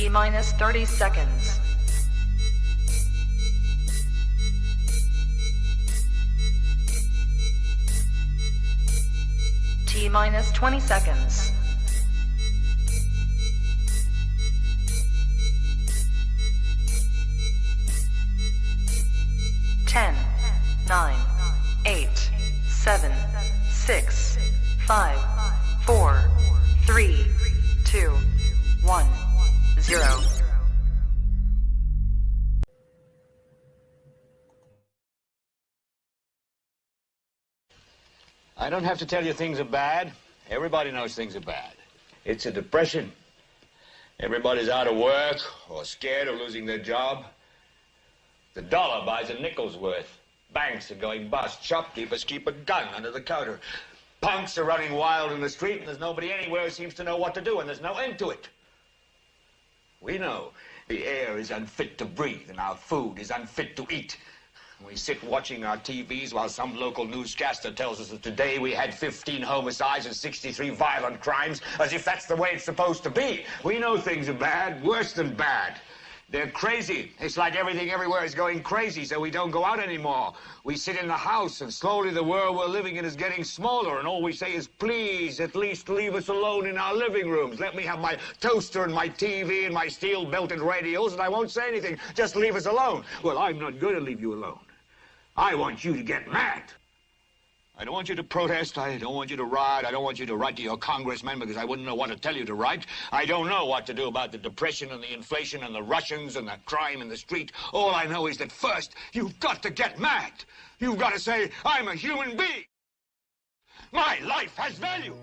T minus 30 seconds. T minus 20 seconds. 10, 9, 8, 7, 6, 5, 4, 3, 2, 1, 0. I don't have to tell you things are bad. Everybody knows things are bad. It's a depression. Everybody's out of work or scared of losing their job. The dollar buys a nickel's worth. Banks are going bust. Shopkeepers keep a gun under the counter. Punks are running wild in the street, and there's nobody anywhere who seems to know what to do, and there's no end to it. We know the air is unfit to breathe, and our food is unfit to eat. We sit watching our TVs while some local newscaster tells us that today we had 15 homicides and 63 violent crimes, as if that's the way it's supposed to be. We know things are bad, worse than bad. They're crazy. It's like everything everywhere is going crazy, so we don't go out anymore. We sit in the house, and slowly the world we're living in is getting smaller, and all we say is, please, at least leave us alone in our living rooms. Let me have my toaster and my TV and my steel-belted radios, and I won't say anything. Just leave us alone. Well, I'm not going to leave you alone. I want you to get mad. I don't want you to protest. I don't want you to riot. I don't want you to write to your congressman because I wouldn't know what to tell you to write. I don't know what to do about the depression and the inflation and the Russians and the crime in the street. All I know is that first, you've got to get mad. You've got to say, I'm a human being. My life has value.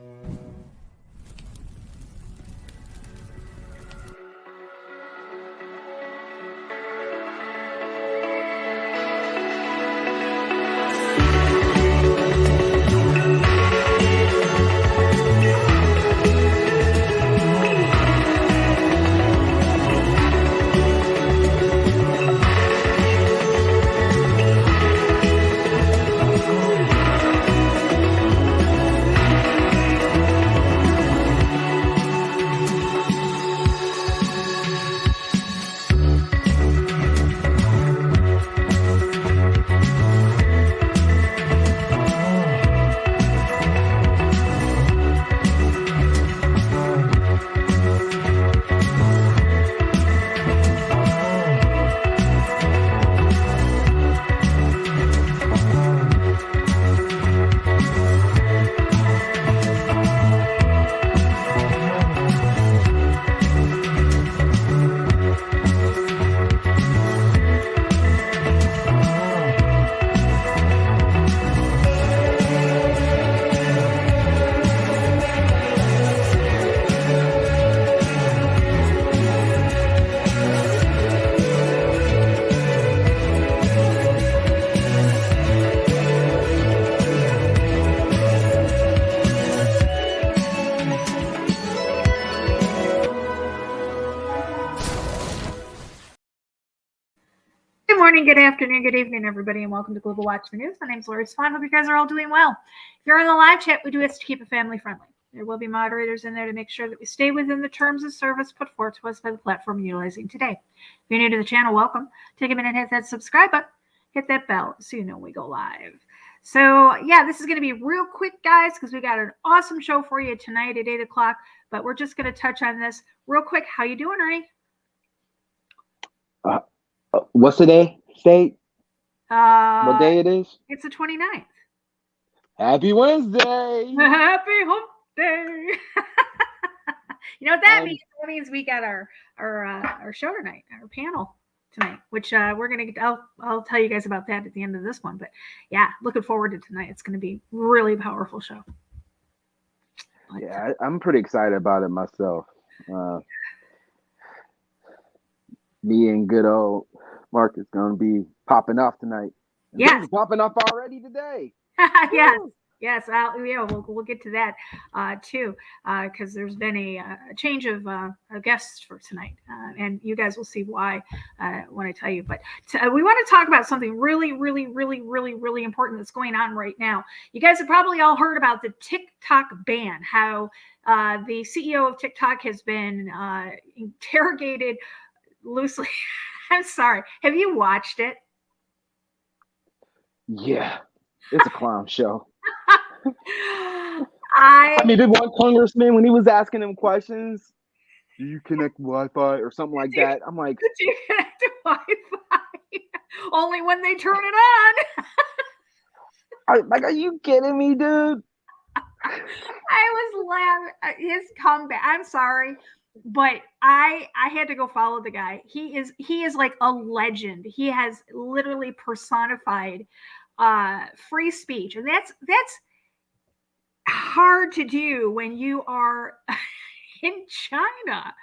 Good afternoon, good evening, everybody, and welcome to Global Watch for News. My name is Lori Swan. Hope you guys are all doing well. If you're in the live chat, we do this to keep it family friendly. There will be moderators in there to make sure that we stay within the terms of service put forth to us by the platform utilizing today. If you're new to the channel, welcome. Take a minute, hit that subscribe button, hit that bell so you know we go live. So, yeah, this is going to be real quick, guys, because we got an awesome show for you tonight at 8 o'clock, but we're just going to touch on this real quick. How you doing, Ernie? What's the day? Say what day it is? It's the 29th. Happy Wednesday. Happy hump day. You know what that means? That means we got our show tonight, our panel tonight, which we're going to I'll tell you guys about that at the end of this one. But yeah, looking forward to tonight. It's going to be a really powerful show. Yeah, I'm pretty excited about it myself. Me and good old Mark is going to be popping off tonight. And yes. Popping off already today. Yes. Yes, we'll get to that too, because there's been a change of guests for tonight, and you guys will see why when I tell you. But we want to talk about something really, really, really, really, really important that's going on right now. You guys have probably all heard about the TikTok ban, how the CEO of TikTok has been interrogated loosely. I'm sorry. Have you watched it? Yeah, it's a clown show. I mean, did one congressman, when he was asking him questions, do you connect Wi-Fi or something like that? I'm like, do you connect to Wi-Fi? Only when they turn it on. are you kidding me, dude? I was laughing at his comeback. I'm sorry, but I had to go follow the guy. He is like a legend. He has literally personified free speech, and that's hard to do when you are in China.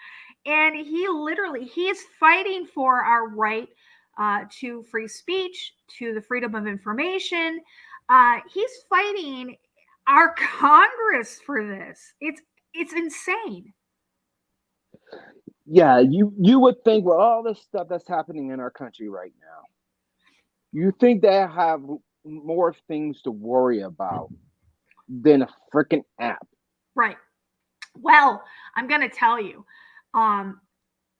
And he is fighting for our right to free speech, to the freedom of information. He's fighting our Congress for this. It's insane. Yeah, you would think with all this stuff that's happening in our country right now, you think they have more things to worry about than a freaking app. Right. Well, I'm going to tell you, and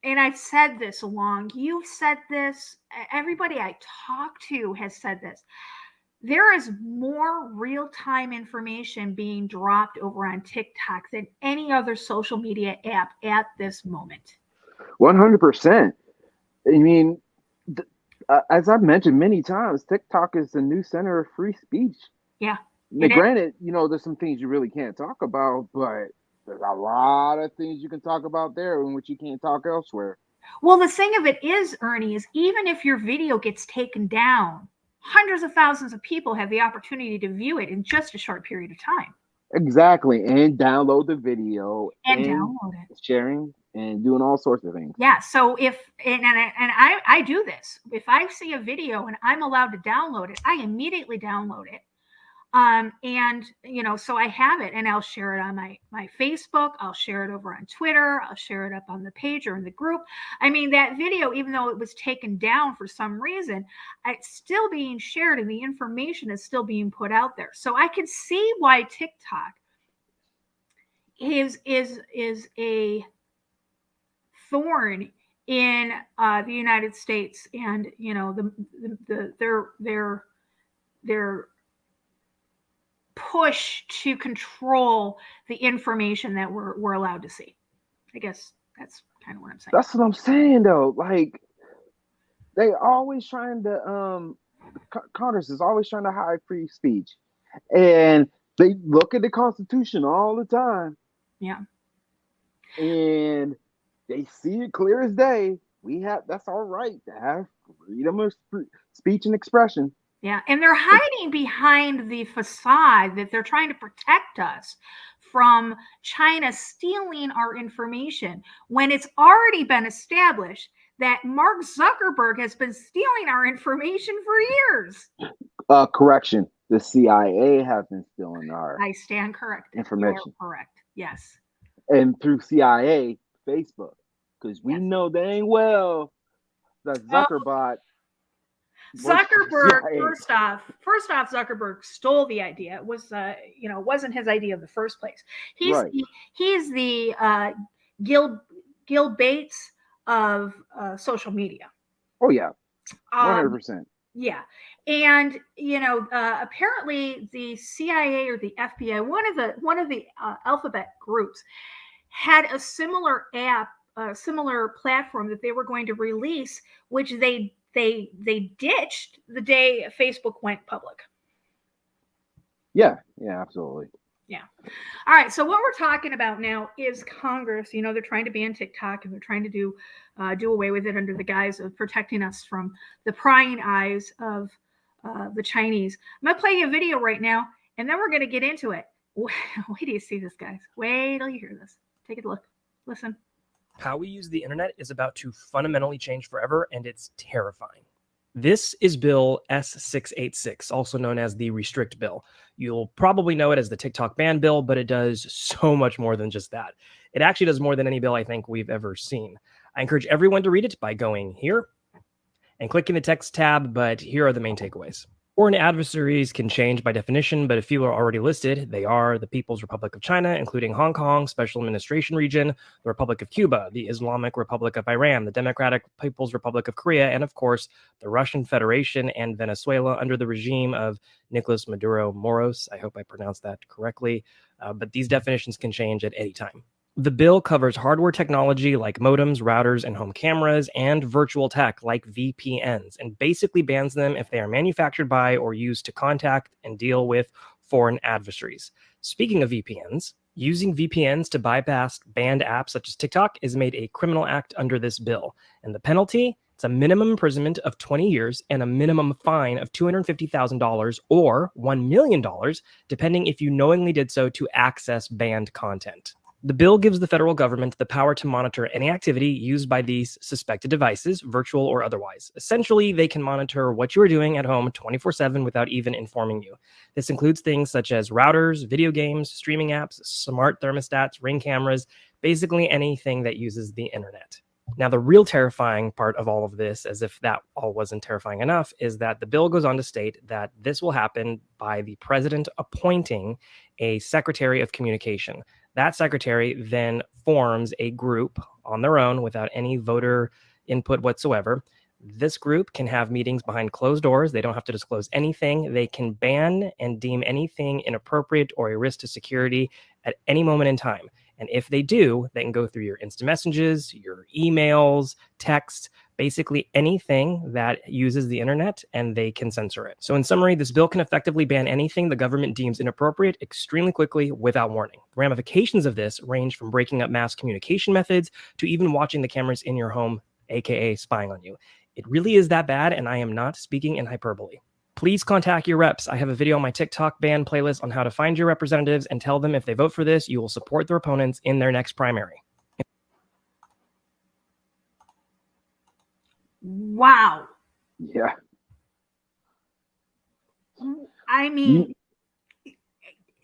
I've said this along, you've said this, everybody I talk to has said this. There is more real-time information being dropped over on TikTok than any other social media app at this moment. 100%. I mean, as I've mentioned many times, TikTok is the new center of free speech. Yeah. Now, granted, there's some things you really can't talk about, but there's a lot of things you can talk about there in which you can't talk elsewhere. Well, the thing of it is, Ernie, is even if your video gets taken down, hundreds of thousands of people have the opportunity to view it in just a short period of time. Exactly. And download the video and download it. Sharing and doing all sorts of things. Yeah. So I do this. If I see a video and I'm allowed to download it, I immediately download it. So I have it and I'll share it on my Facebook. I'll share it over on Twitter. I'll share it up on the page or in the group. I mean, that video, even though it was taken down for some reason, it's still being shared and the information is still being put out there. So I can see why TikTok is a thorn in the United States, and their push to control the information that we're allowed to see. I guess that's kind of what I'm saying. That's what I'm saying, though. Like, they always trying to Congress is always trying to hide free speech, and they look at the Constitution all the time. Yeah. And they see it clear as day. That's our right to have freedom of speech and expression. Yeah, and they're hiding behind the facade that they're trying to protect us from China stealing our information when it's already been established that Mark Zuckerberg has been stealing our information for years. Correction. The CIA has been stealing our I stand corrected. Information. You are correct. Yes. And through CIA, Facebook. Because we know dang well that Zuckerberg first off, Zuckerberg stole the idea. It was, wasn't his idea in the first place. He's the Gil Bates of social media. Oh yeah, 100%. Yeah, and apparently the CIA or the FBI, one of the alphabet groups, had a similar app, a similar platform that they were going to release, which they ditched the day Facebook went public. Yeah, absolutely. Yeah. All right. So what we're talking about now is Congress. They're trying to ban TikTok and they're trying to do away with it under the guise of protecting us from the prying eyes of the Chinese. I'm going to play you a video right now, and then we're going to get into it. Wait till you see this, guys. Wait till you hear this. Take a look. Listen. How we use the internet is about to fundamentally change forever, and it's terrifying. This is Bill S686, also known as the Restrict Bill. You'll probably know it as the TikTok ban bill, but it does so much more than just that. It actually does more than any bill I think we've ever seen. I encourage everyone to read it by going here and clicking the text tab, but here are the main takeaways. Foreign adversaries can change by definition, but a few are already listed. They are the People's Republic of China, including Hong Kong, Special Administration Region, the Republic of Cuba, the Islamic Republic of Iran, the Democratic People's Republic of Korea, and of course, the Russian Federation and Venezuela under the regime of Nicolas Maduro Moros. I hope I pronounced that correctly, but these definitions can change at any time. The bill covers hardware technology like modems, routers, and home cameras, and virtual tech like VPNs, and basically bans them if they are manufactured by or used to contact and deal with foreign adversaries. Speaking of VPNs, using VPNs to bypass banned apps such as TikTok is made a criminal act under this bill, and the penalty, it's a minimum imprisonment of 20 years and a minimum fine of $250,000 or $1 million, depending if you knowingly did so to access banned content. The bill gives the federal government the power to monitor any activity used by these suspected devices, virtual or otherwise. Essentially, they can monitor what you are doing at home 24/7 without even informing you. This includes things such as routers, video games, streaming apps, smart thermostats, Ring cameras, basically anything that uses the internet. Now, the real terrifying part of all of this, as if that all wasn't terrifying enough, is that the bill goes on to state that this will happen by the president appointing a secretary of communication. That secretary then forms a group on their own without any voter input whatsoever. This group can have meetings behind closed doors. They don't have to disclose anything. They can ban and deem anything inappropriate or a risk to security at any moment in time. And if they do, they can go through your instant messages, your emails, text, basically anything that uses the internet, and they can censor it. So in summary, this bill can effectively ban anything the government deems inappropriate extremely quickly without warning. The ramifications of this range from breaking up mass communication methods to even watching the cameras in your home, aka spying on you. It really is that bad, and I am not speaking in hyperbole. Please contact your reps. I have a video on my TikTok ban playlist on how to find your representatives and tell them if they vote for this, you will support their opponents in their next primary. Wow. Yeah. I mean,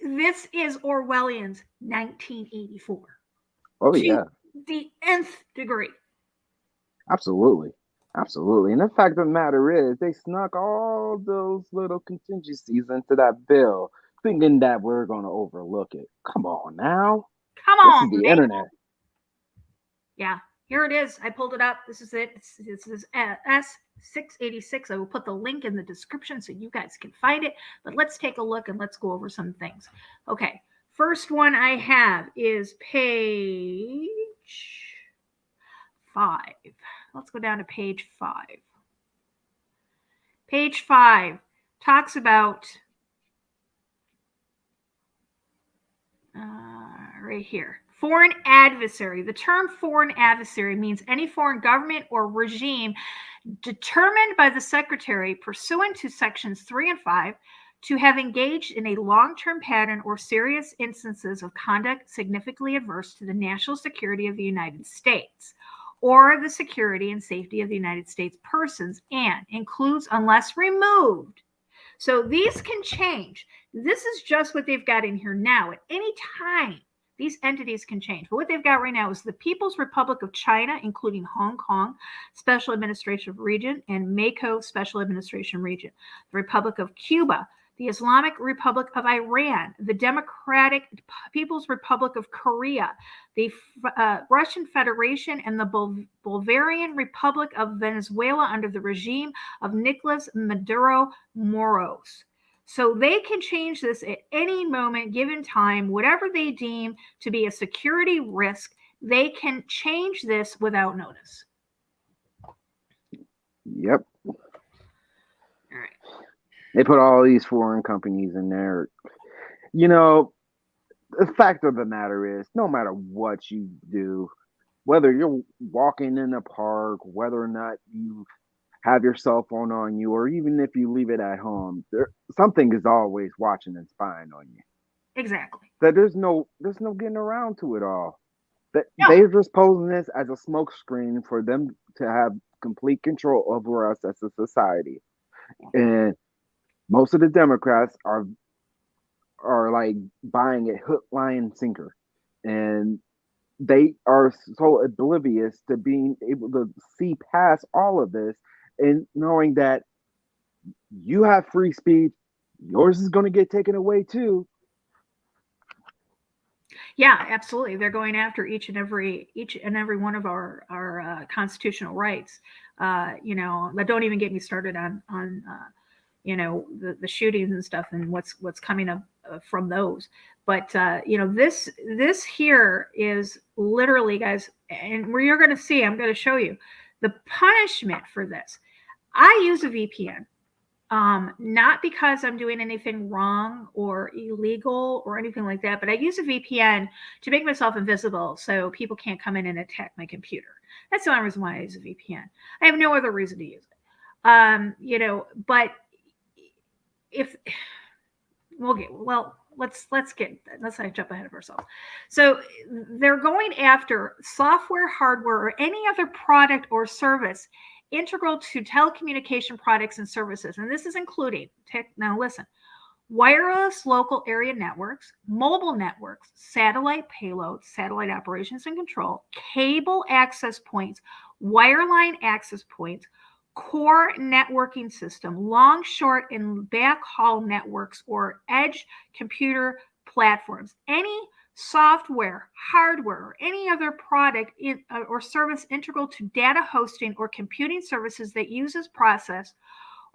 this is Orwellian's 1984. Oh, yeah. The nth degree. Absolutely. Absolutely. And the fact of the matter is, they snuck all those little contingencies into that bill, thinking that we're going to overlook it. Come on now. Come on. This is the internet. Yeah, here it is. I pulled it up. This is it. This is S686. I will put the link in the description so you guys can find it. But let's take a look and let's go over some things. Okay. First one I have is page 5. Let's go down to page 5. Page 5 talks about right here. Foreign adversary. The term foreign adversary means any foreign government or regime determined by the Secretary pursuant to sections 3 and 5 to have engaged in a long-term pattern or serious instances of conduct significantly adverse to the national security of the United States or the security and safety of the United States persons, and includes unless removed. So these can change. This is just what they've got in here now. At any time, these entities can change. But what they've got right now is the People's Republic of China, including Hong Kong Special Administrative Region and Mako Special Administration Region, the Republic of Cuba, the Islamic Republic of Iran, the Democratic People's Republic of Korea, the Russian Federation, and the Bolivarian Republic of Venezuela under the regime of Nicolas Maduro Moros. So they can change this at any moment, given time, whatever they deem to be a security risk, they can change this without notice. Yep. All right. They put all these foreign companies in there. You know, the fact of the matter is, no matter what you do, whether you're walking in a park, whether or not you have your cell phone on you, or even if you leave it at home, something is always watching and spying on you. Exactly. That there's no getting around to it all. That they're just posing this as a smokescreen for them to have complete control over us as a society. And most of the Democrats are like buying it hook, line, sinker. And they are so oblivious to being able to see past all of this and knowing that you have free speech, yours is going to get taken away too. Yeah, absolutely. They're going after each and every one of our constitutional rights. That don't even get me started on the shootings and stuff and what's coming up from those. But this here is literally, guys, and where you're going to see, I'm going to show you the punishment for this. I use a VPN. Not because I'm doing anything wrong or illegal or anything like that, but I use a VPN to make myself invisible so people can't come in and attack my computer. That's the only reason why I use a VPN. I have no other reason to use it. But if let's not jump ahead of ourselves. So they're going after software, hardware, or any other product or service integral to telecommunication products and services. And this is including, now listen, wireless local area networks, mobile networks, satellite payloads, satellite operations and control, cable access points, wireline access points, core networking system, long, short, and backhaul networks, or edge computer platforms. Any software, hardware, or any other product or service integral to data hosting or computing services that uses, process,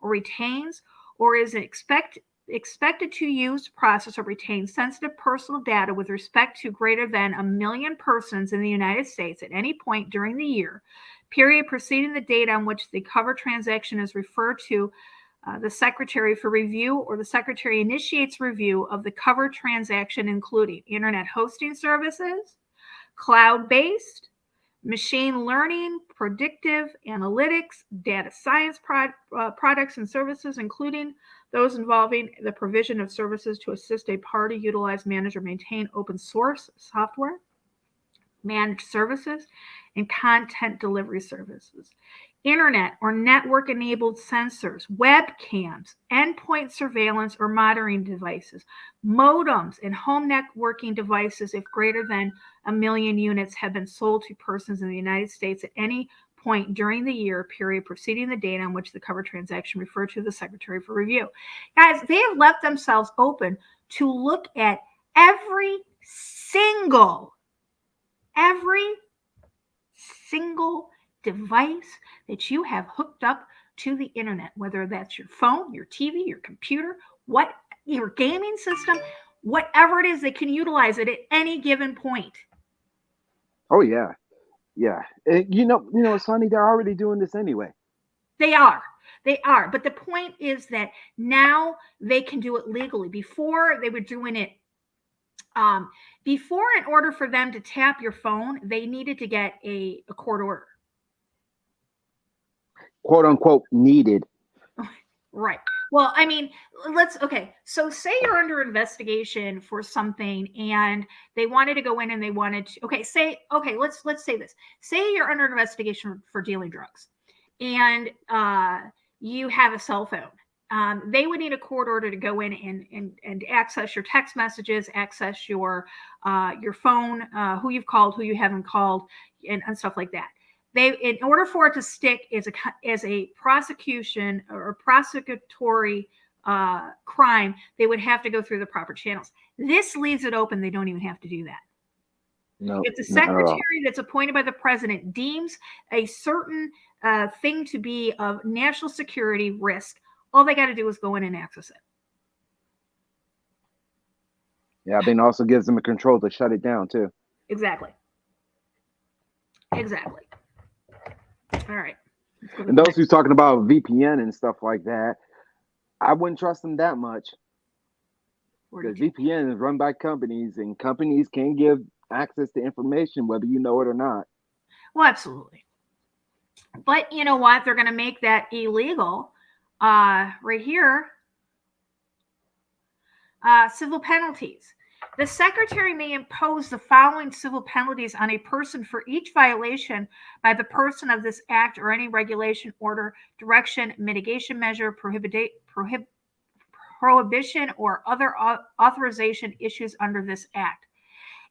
or retains, or is expected to use, process, or retain sensitive personal data with respect to greater than 1 million persons in the United States at any point during the year period preceding the date on which the cover transaction is referred to the secretary for review, or the secretary initiates review of the cover transaction, including internet hosting services, cloud-based, machine learning, predictive analytics, data science products and services, including those involving the provision of services to assist a party utilize, manage, or maintain open source software, managed services, and content delivery services. Internet or network-enabled sensors, webcams, endpoint surveillance or monitoring devices, modems, and home networking devices if greater than 1 million units have been sold to persons in the United States at any point during the year period preceding the date on which the cover transaction referred to the secretary for review. Guys, they have left themselves open to look at every single device that you have hooked up to the internet, whether that's your phone, your TV, your computer, your gaming system, whatever it is, they can utilize it at any given point. Oh yeah. And it's funny, they're already doing this anyway. They are. But the point is that now they can do it legally. Before, they were doing it before, in order for them to tap your phone, they needed to get a court order. Quote unquote needed. Right. Well, I mean, so say you're under investigation for something and they wanted to go in and they wanted to, let's say this. Say you're under investigation for dealing drugs and you have a cell phone. They would need a court order to go in and access your text messages, access your phone, who you've called, who you haven't called, and stuff like that. In order for it to stick as a prosecution or prosecutory crime, they would have to go through the proper channels. This leaves it open. They don't even have to do that. No, if the secretary that's appointed by the president deems a certain thing to be of national security risk, all they got to do is go in and access it. Yeah, but it also gives them a control to shut it down too. Exactly. All right. And those who's talking about VPN and stuff like that, I wouldn't trust them that much. Because VPN is run by companies, and companies can give access to information whether you know it or not. Well, absolutely. But you know what? They're going to make that illegal. Right here. Civil penalties. The Secretary may impose the following civil penalties on a person for each violation by the person of this act or any regulation, order, direction, mitigation measure, prohibition, or other authorization issues under this act.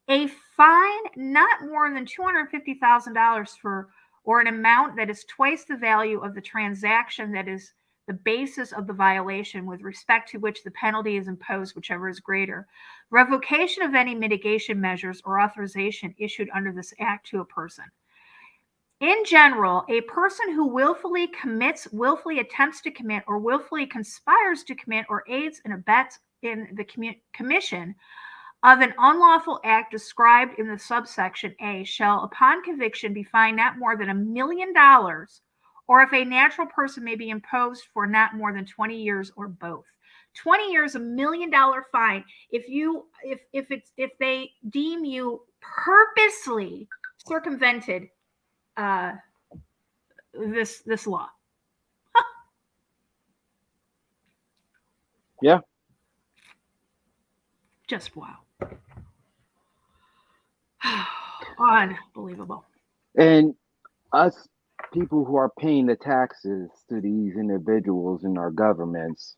A fine not more than $250,000 for, or an amount that is twice the value of the transaction that is the basis of the violation with respect to which the penalty is imposed, whichever is greater. Revocation of any mitigation measures or authorization issued under this act to a person. In general, a person who willfully commits, willfully attempts to commit, or willfully conspires to commit or aids and abets in the commission of an unlawful act described in the subsection A shall, upon conviction, be fined not more than $1 million, or if a natural person may be imposed for not more than 20 years or both. 20 years, $1 million fine. If they deem you purposely circumvented this law. Yeah. Just wow. Unbelievable. And us people who are paying the taxes to these individuals in our governments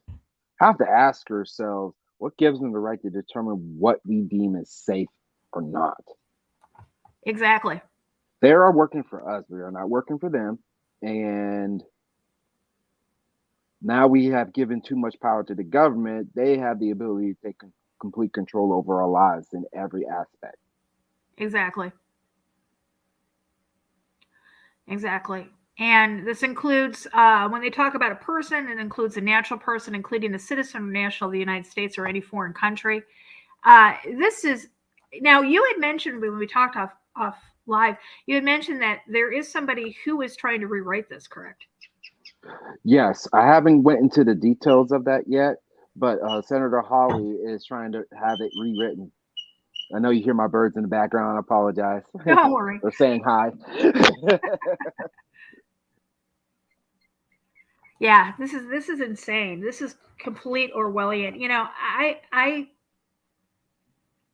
have to ask ourselves, what gives them the right to determine what we deem as safe or not? Exactly. They are working for us. We are not working for them. And now we have given too much power to the government. They have the ability to take complete control over our lives in every aspect. Exactly. And this includes, when they talk about a person, it includes a natural person, including a citizen or national of the United States or any foreign country. This is, now you had mentioned when we talked off live, you had mentioned that there is somebody who is trying to rewrite this, correct? Yes, I haven't went into the details of that yet, but Senator Hawley is trying to have it rewritten. I know you hear my birds in the background. I apologize. Don't worry. They're saying hi. Yeah, this is insane. This is complete Orwellian. You know, I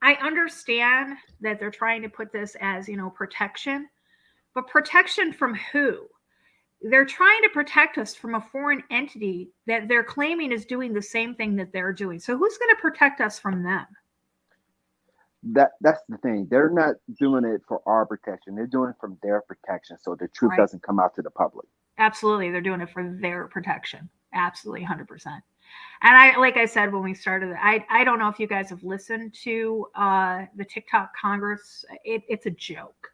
understand that they're trying to put this as, you know, protection, but protection from who? They're trying to protect us from a foreign entity that they're claiming is doing the same thing that they're doing. So who's going to protect us from them? That's the thing. They're not doing it for our protection. They're doing it from their protection, so the truth doesn't come out to the public. Absolutely, they're doing it for their protection. Absolutely, 100%. And like I said when we started, I don't know if you guys have listened to the TikTok Congress. It's a joke.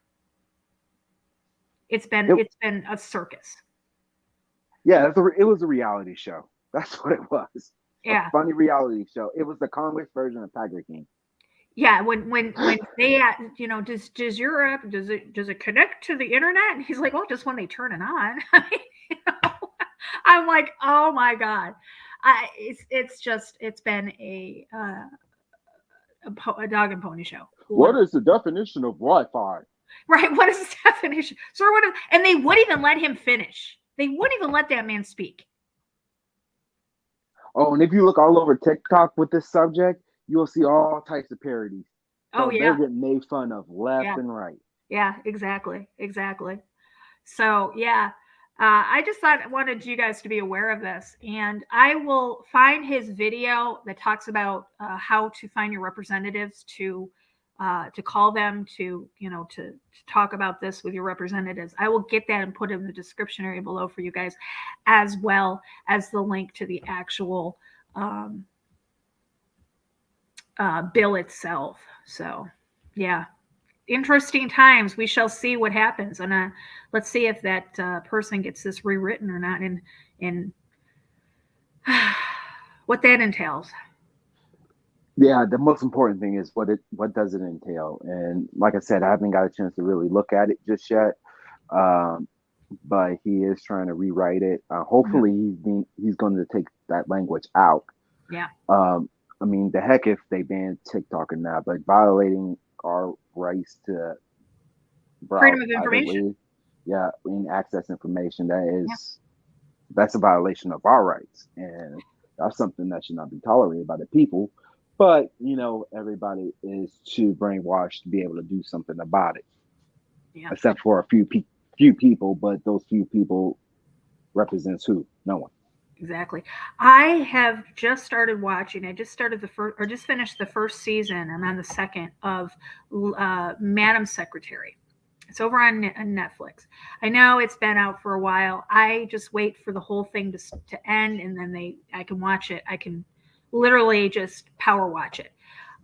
It's been a circus. Yeah, it was a reality show. That's what it was. Yeah, a funny reality show. It was the Congress version of Tiger King. Yeah, when they, you know, does Europe, does it connect to the internet? And he's like, well, just when they turn it on. You know, I'm like, oh my god, it's been a dog and pony show. What is the definition of Wi-Fi? Right, what is the definition? So and they wouldn't even let him finish. They wouldn't even let that man speak. Oh, and if you look all over TikTok with this subject, you'll see all types of parodies. So they're getting made fun of left and right. Yeah, exactly. So yeah, I just wanted you guys to be aware of this, and I will find his video that talks about how to find your representatives to call them to talk about this with your representatives. I will get that and put it in the description area below for you guys, as well as the link to the actual bill itself. So yeah, interesting times. We shall see what happens, and let's see if that person gets this rewritten or not, and what that entails. Yeah, the most important thing is what does it entail, and like I said, I haven't got a chance to really look at it just yet, but he is trying to rewrite it. Hopefully, he's going to take that language out. Yeah. I mean, the heck if they ban TikTok or not, but violating our rights to freedom of information. Yeah, and access information, that's a violation of our rights, and that's something that should not be tolerated by the people. But everybody is too brainwashed to be able to do something about it, Yeah. except for a few people. But those few people represents who? No one. Exactly. I have just started watching. I just started the first, or just finished the first season. I'm on the second of Madam Secretary. It's over on Netflix. I know it's been out for a while. I just wait for the whole thing to end, and then I can watch it. I can literally just power watch it.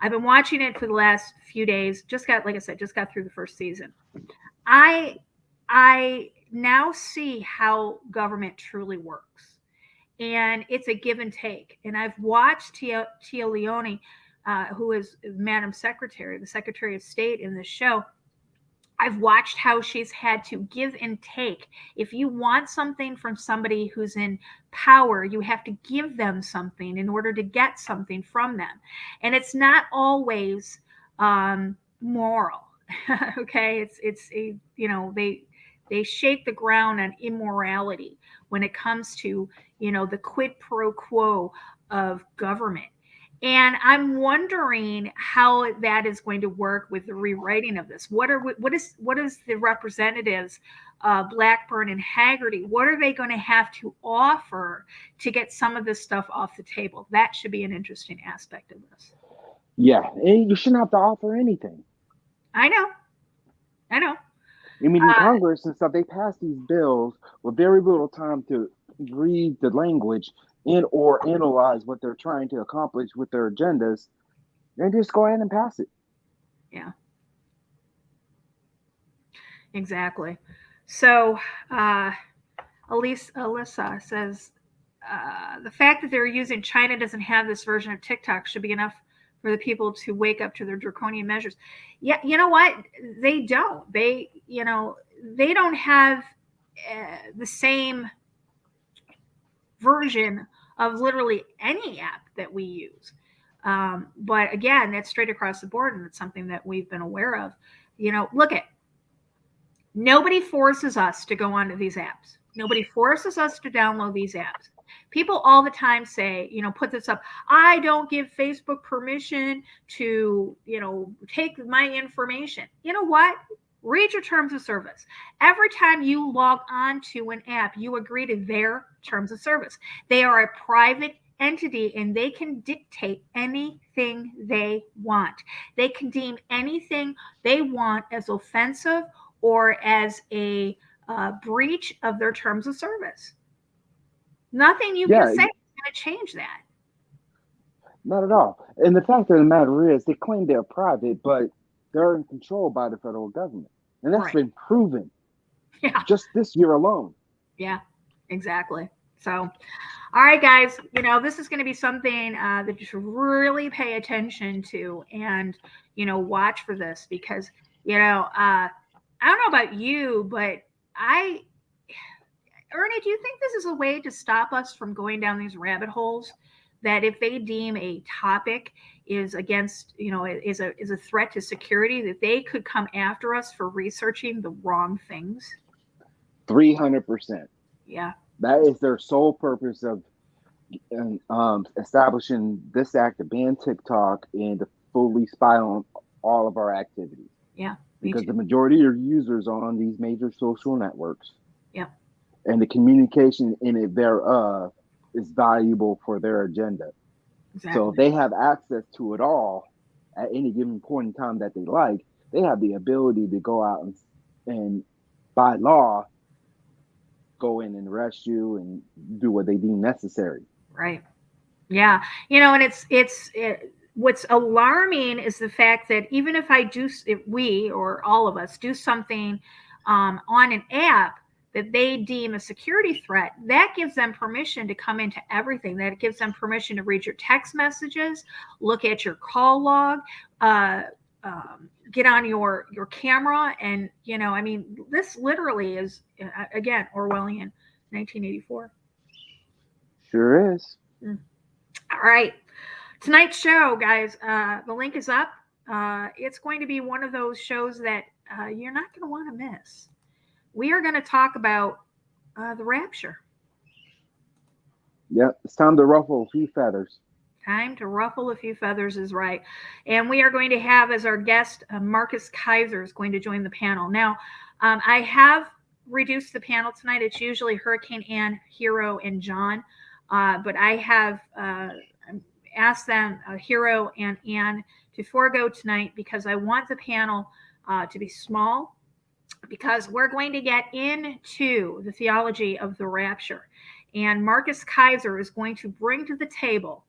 I've been watching it for the last few days. Like I said, just got through the first season. I now see how government truly works, and it's a give and take. And I've watched Tia Leone, who is Madam Secretary, the Secretary of State in this show. I've watched how she's had to give and take. If you want something from somebody who's in power, you have to give them something in order to get something from them. And it's not always moral. Okay, it's a they shake the ground on immorality when it comes to the quid pro quo of government. And I'm wondering how that is going to work with the rewriting of this. What is the representatives, Blackburn and Haggerty? What are they going to have to offer to get some of this stuff off the table? That should be an interesting aspect of this. Yeah, and you shouldn't have to offer anything. I know. I mean, in Congress and stuff, they pass these bills with very little time to read the language and or analyze what they're trying to accomplish with their agendas. They just go ahead and pass it. Yeah. Exactly. So, Alyssa says, the fact that they're using China doesn't have this version of TikTok should be enough for the people to wake up to their draconian measures. Yeah, you know what? They don't. They don't have the same version of literally any app that we use. But again, that's straight across the board, and it's something that we've been aware of. Look at, nobody forces us to go onto these apps. Nobody forces us to download these apps. People all the time say, put this up, I don't give Facebook permission to, take my information. You know what? Read your terms of service. Every time you log on to an app, you agree to their terms of service. They are a private entity, and they can dictate anything they want. They can deem anything they want as offensive or as a breach of their terms of service. Nothing you can say is going to change that. Not at all. And the fact of the matter is, they claim they're private, but they're in control by the federal government. And that's been proven just this year alone. Yeah, exactly. So, all right, guys, this is going to be something that you should really pay attention to and, watch for this because, I don't know about you, but Ernie, do you think this is a way to stop us from going down these rabbit holes? That if they deem a topic is against, is a threat to security, that they could come after us for researching the wrong things? 300%. Yeah. That is their sole purpose of establishing this act to ban TikTok and to fully spy on all of our activities. Yeah. Because the majority of users are on these major social networks. Yeah. And the communication in it thereof is valuable for their agenda. Exactly. So if they have access to it all at any given point in time that they like, they have the ability to go out and by law, go in and arrest you and do what they deem necessary. Right. Yeah. And what's alarming is the fact that even if we or all of us do something on an app that they deem a security threat, that gives them permission to come into everything. That gives them permission to read your text messages, look at your call log, get on your camera. And, this literally is, again, Orwellian 1984. Sure is. All right. Tonight's show, guys, the link is up. It's going to be one of those shows that you're not going to want to miss. We are going to talk about the rapture. Yep, it's time to ruffle a few feathers. Time to ruffle a few feathers is right. And we are going to have as our guest, Marcus Kaiser is going to join the panel. Now, I have reduced the panel tonight. It's usually Hurricane Ann, Hero, and John. But I have asked them, Hero and Ann, to forego tonight because I want the panel to be small, because we're going to get into the theology of the rapture. And Marcus Kaiser is going to bring to the table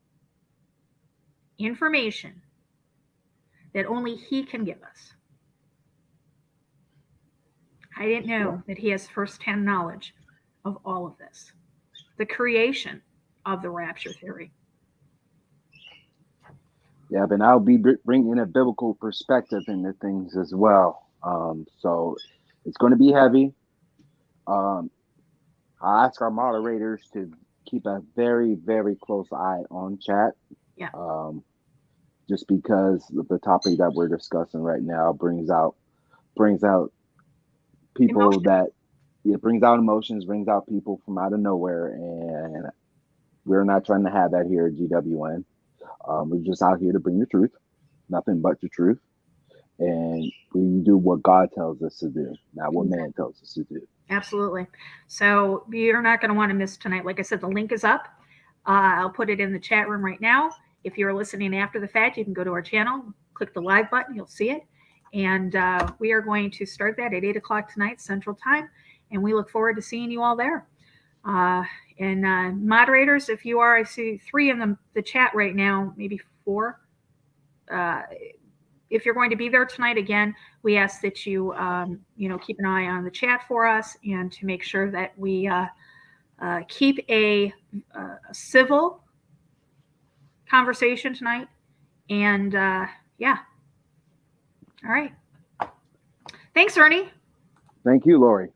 information that only he can give us. I didn't know that he has firsthand knowledge of all of this, the creation of the rapture theory. Yeah, but I'll be bringing a biblical perspective into things as well. So it's going to be heavy. I'll ask our moderators to keep a very, very close eye on chat. Yeah. Just because the topic that we're discussing right now brings out people Emotion. that it brings out emotions, brings out people from out of nowhere, and we're not trying to have that here at GWN. We're just out here to bring the truth, nothing but the truth, and we do what God tells us to do, not what man tells us to do. Absolutely. So you're not going to want to miss tonight. Like I said, the link is up. I'll put it in the chat room right now. If you're listening after the fact, you can go to our channel, click the live button, you'll see it. And we are going to start that at 8 o'clock tonight, Central Time. And we look forward to seeing you all there. And moderators, if you are, I see 3 in the chat right now, maybe 4. If you're going to be there tonight, again, we ask that you, keep an eye on the chat for us, and to make sure that we keep a civil conversation tonight. And yeah. All right. Thanks, Ernie. Thank you, Lori.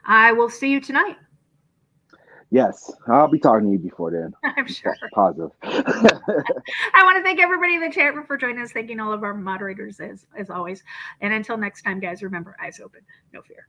I will see you tonight. Yes, I'll be talking to you before then. I'm sure. Positive. I want to thank everybody in the chat room for joining us. Thanking all of our moderators as always. And until next time, guys, remember, eyes open, no fear.